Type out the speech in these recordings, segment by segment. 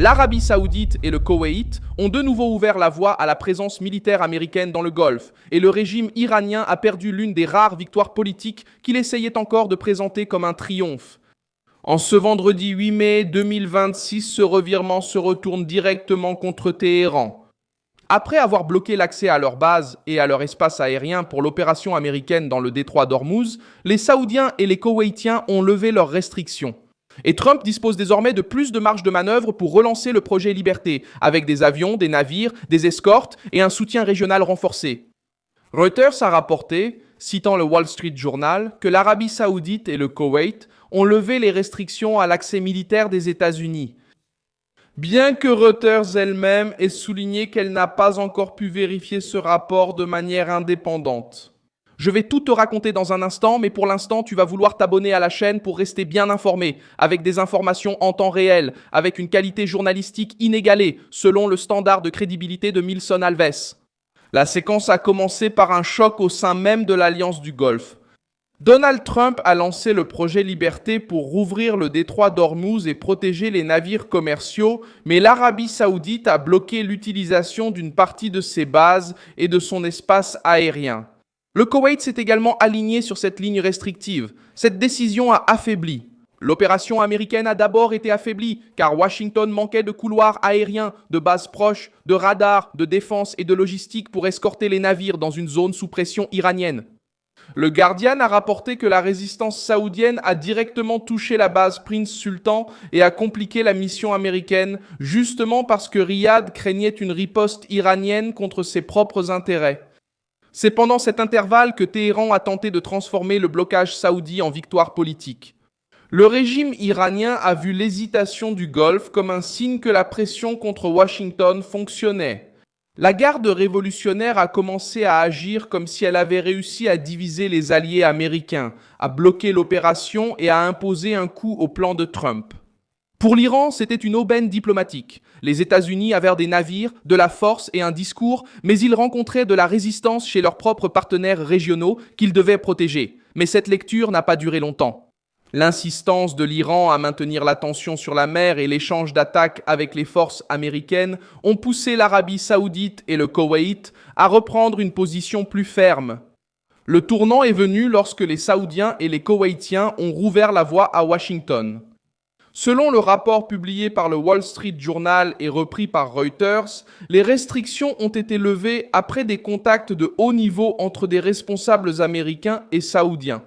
L'Arabie Saoudite et le Koweït ont de nouveau ouvert la voie à la présence militaire américaine dans le Golfe, et le régime iranien a perdu l'une des rares victoires politiques qu'il essayait encore de présenter comme un triomphe. En ce vendredi 8 mai 2026, ce revirement se retourne directement contre Téhéran. Après avoir bloqué l'accès à leur base et à leur espace aérien pour l'opération américaine dans le détroit d'Ormuz, les Saoudiens et les Koweïtiens ont levé leurs restrictions. Et Trump dispose désormais de plus de marge de manœuvre pour relancer le projet Liberté, avec des avions, des navires, des escortes et un soutien régional renforcé. Reuters a rapporté, citant le Wall Street Journal, que l'Arabie Saoudite et le Koweït ont levé les restrictions à l'accès militaire des États-Unis. Bien que Reuters elle-même ait souligné qu'elle n'a pas encore pu vérifier ce rapport de manière indépendante. Je vais tout te raconter dans un instant, mais pour l'instant, tu vas vouloir t'abonner à la chaîne pour rester bien informé, avec des informations en temps réel, avec une qualité journalistique inégalée, selon le standard de crédibilité de Milson Alves. La séquence a commencé par un choc au sein même de l'Alliance du Golfe. Donald Trump a lancé le projet Liberté pour rouvrir le détroit d'Ormuz et protéger les navires commerciaux, mais l'Arabie Saoudite a bloqué l'utilisation d'une partie de ses bases et de son espace aérien. Le Koweït s'est également aligné sur cette ligne restrictive. Cette décision a affaibli. L'opération américaine a d'abord été affaiblie car Washington manquait de couloirs aériens, de bases proches, de radars, de défense et de logistique pour escorter les navires dans une zone sous pression iranienne. Le Guardian a rapporté que la résistance saoudienne a directement touché la base Prince Sultan et a compliqué la mission américaine, justement parce que Riyad craignait une riposte iranienne contre ses propres intérêts. C'est pendant cet intervalle que Téhéran a tenté de transformer le blocage saoudi en victoire politique. Le régime iranien a vu l'hésitation du Golfe comme un signe que la pression contre Washington fonctionnait. La garde révolutionnaire a commencé à agir comme si elle avait réussi à diviser les alliés américains, à bloquer l'opération et à imposer un coup au plan de Trump. Pour l'Iran, c'était une aubaine diplomatique. Les États-Unis avaient des navires, de la force et un discours, mais ils rencontraient de la résistance chez leurs propres partenaires régionaux qu'ils devaient protéger. Mais cette lecture n'a pas duré longtemps. L'insistance de l'Iran à maintenir la tension sur la mer et l'échange d'attaques avec les forces américaines ont poussé l'Arabie Saoudite et le Koweït à reprendre une position plus ferme. Le tournant est venu lorsque les Saoudiens et les Koweïtiens ont rouvert la voie à Washington. Selon le rapport publié par le Wall Street Journal et repris par Reuters, les restrictions ont été levées après des contacts de haut niveau entre des responsables américains et saoudiens.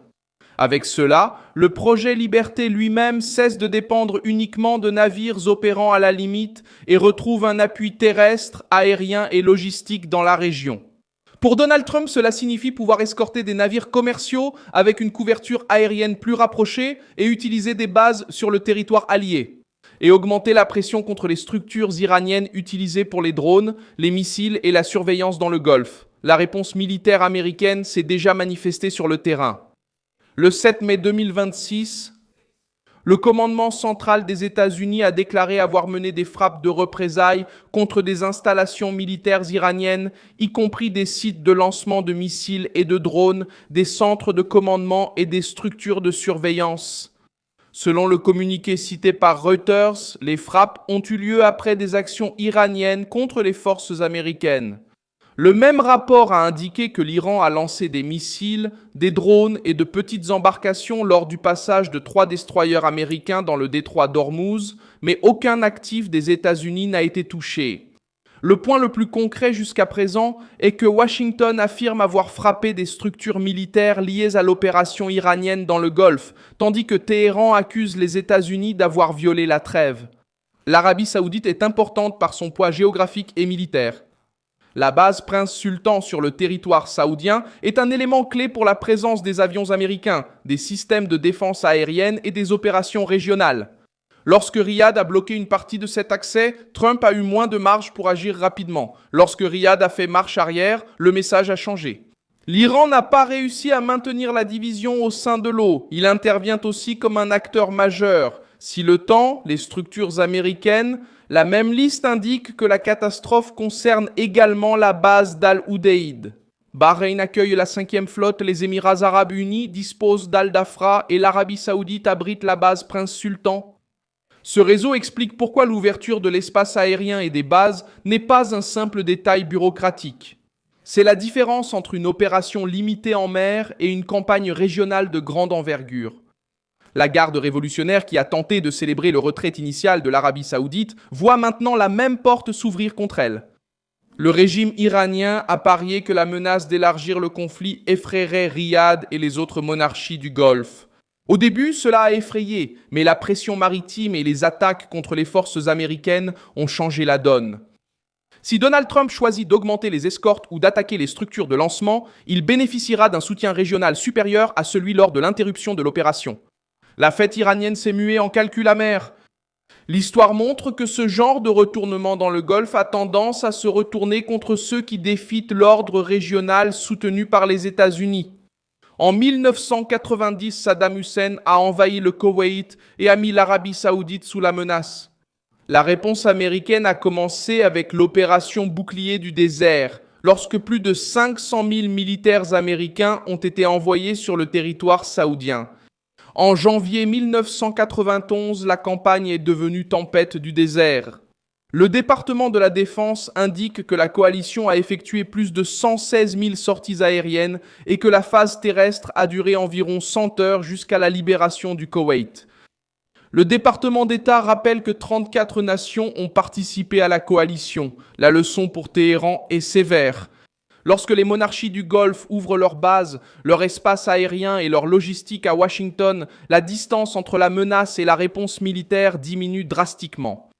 Avec cela, le projet Liberté lui-même cesse de dépendre uniquement de navires opérant à la limite et retrouve un appui terrestre, aérien et logistique dans la région. Pour Donald Trump, cela signifie pouvoir escorter des navires commerciaux avec une couverture aérienne plus rapprochée et utiliser des bases sur le territoire allié, et augmenter la pression contre les structures iraniennes utilisées pour les drones, les missiles et la surveillance dans le Golfe. La réponse militaire américaine s'est déjà manifestée sur le terrain. Le 7 mai 2026, le commandement central des États-Unis a déclaré avoir mené des frappes de représailles contre des installations militaires iraniennes, y compris des sites de lancement de missiles et de drones, des centres de commandement et des structures de surveillance. Selon le communiqué cité par Reuters, les frappes ont eu lieu après des actions iraniennes contre les forces américaines. Le même rapport a indiqué que l'Iran a lancé des missiles, des drones et de petites embarcations lors du passage de 3 destroyers américains dans le détroit d'Ormuz, mais aucun actif des États-Unis n'a été touché. Le point le plus concret jusqu'à présent est que Washington affirme avoir frappé des structures militaires liées à l'opération iranienne dans le Golfe, tandis que Téhéran accuse les États-Unis d'avoir violé la trêve. L'Arabie Saoudite est importante par son poids géographique et militaire. La base Prince Sultan sur le territoire saoudien est un élément clé pour la présence des avions américains, des systèmes de défense aérienne et des opérations régionales. Lorsque Riyad a bloqué une partie de cet accès, Trump a eu moins de marge pour agir rapidement. Lorsque Riyad a fait marche arrière, le message a changé. L'Iran n'a pas réussi à maintenir la division au sein de l'eau. Il intervient aussi comme un acteur majeur. Si le temps, les structures américaines, la même liste indique que la catastrophe concerne également la base d'Al-Udeid. Bahreïn accueille la 5e flotte, les Émirats arabes unis disposent d'Al-Dafra et l'Arabie saoudite abrite la base Prince Sultan. Ce réseau explique pourquoi l'ouverture de l'espace aérien et des bases n'est pas un simple détail bureaucratique. C'est la différence entre une opération limitée en mer et une campagne régionale de grande envergure. La garde révolutionnaire qui a tenté de célébrer le retrait initial de l'Arabie saoudite voit maintenant la même porte s'ouvrir contre elle. Le régime iranien a parié que la menace d'élargir le conflit effraierait Riyad et les autres monarchies du Golfe. Au début, cela a effrayé, mais la pression maritime et les attaques contre les forces américaines ont changé la donne. Si Donald Trump choisit d'augmenter les escortes ou d'attaquer les structures de lancement, il bénéficiera d'un soutien régional supérieur à celui lors de l'interruption de l'opération. La fête iranienne s'est muée en calcul amer. L'histoire montre que ce genre de retournement dans le Golfe a tendance à se retourner contre ceux qui défient l'ordre régional soutenu par les États-Unis. En 1990, Saddam Hussein a envahi le Koweït et a mis l'Arabie saoudite sous la menace. La réponse américaine a commencé avec l'opération Bouclier du désert, lorsque plus de 500 000 militaires américains ont été envoyés sur le territoire saoudien. En janvier 1991, la campagne est devenue Tempête du désert. Le département de la Défense indique que la coalition a effectué plus de 116 000 sorties aériennes et que la phase terrestre a duré environ 100 heures jusqu'à la libération du Koweït. Le département d'État rappelle que 34 nations ont participé à la coalition. La leçon pour Téhéran est sévère. Lorsque les monarchies du Golfe ouvrent leurs bases, leur espace aérien et leur logistique à Washington, la distance entre la menace et la réponse militaire diminue drastiquement.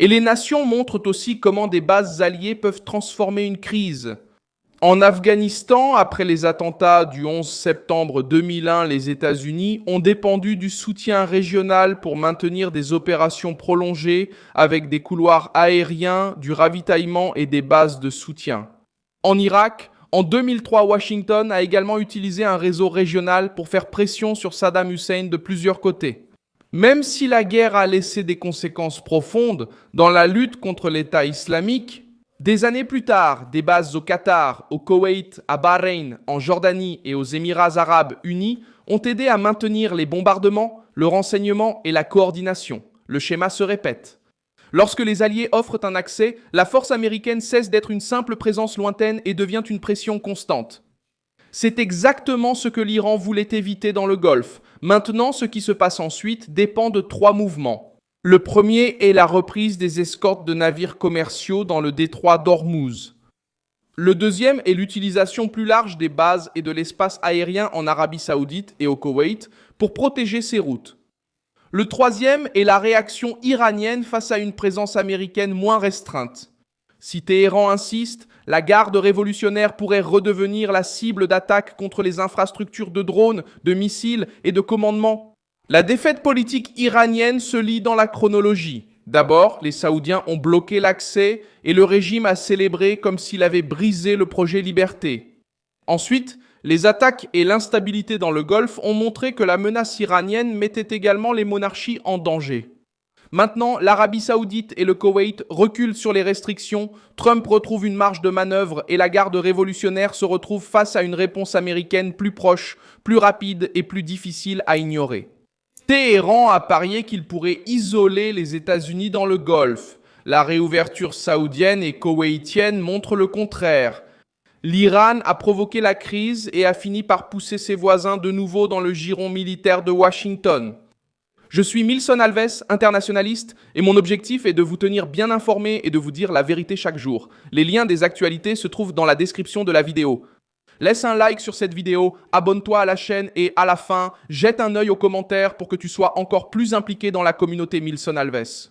Et les nations montrent aussi comment des bases alliées peuvent transformer une crise. En Afghanistan, après les attentats du 11 septembre 2001, les États-Unis ont dépendu du soutien régional pour maintenir des opérations prolongées avec des couloirs aériens, du ravitaillement et des bases de soutien. En Irak, en 2003, Washington a également utilisé un réseau régional pour faire pression sur Saddam Hussein de plusieurs côtés. Même si la guerre a laissé des conséquences profondes dans la lutte contre l'État islamique, des années plus tard, des bases au Qatar, au Koweït, à Bahreïn, en Jordanie et aux Émirats arabes unis ont aidé à maintenir les bombardements, le renseignement et la coordination. Le schéma se répète. Lorsque les Alliés offrent un accès, la force américaine cesse d'être une simple présence lointaine et devient une pression constante. C'est exactement ce que l'Iran voulait éviter dans le Golfe. Maintenant, ce qui se passe ensuite dépend de 3 mouvements. Le premier est la reprise des escortes de navires commerciaux dans le détroit d'Ormuz. Le deuxième est l'utilisation plus large des bases et de l'espace aérien en Arabie saoudite et au Koweït pour protéger ces routes. Le troisième est la réaction iranienne face à une présence américaine moins restreinte. Si Téhéran insiste, la garde révolutionnaire pourrait redevenir la cible d'attaques contre les infrastructures de drones, de missiles et de commandement. La défaite politique iranienne se lit dans la chronologie. D'abord, les Saoudiens ont bloqué l'accès et le régime a célébré comme s'il avait brisé le projet Liberté. Ensuite, les attaques et l'instabilité dans le Golfe ont montré que la menace iranienne mettait également les monarchies en danger. Maintenant, l'Arabie saoudite et le Koweït reculent sur les restrictions, Trump retrouve une marge de manœuvre et la garde révolutionnaire se retrouve face à une réponse américaine plus proche, plus rapide et plus difficile à ignorer. Téhéran a parié qu'il pourrait isoler les États-Unis dans le Golfe. La réouverture saoudienne et koweïtienne montre le contraire. L'Iran a provoqué la crise et a fini par pousser ses voisins de nouveau dans le giron militaire de Washington. Je suis Milson Alves, internationaliste, et mon objectif est de vous tenir bien informés et de vous dire la vérité chaque jour. Les liens des actualités se trouvent dans la description de la vidéo. Laisse un like sur cette vidéo, abonne-toi à la chaîne et à la fin, jette un œil aux commentaires pour que tu sois encore plus impliqué dans la communauté Milson Alves.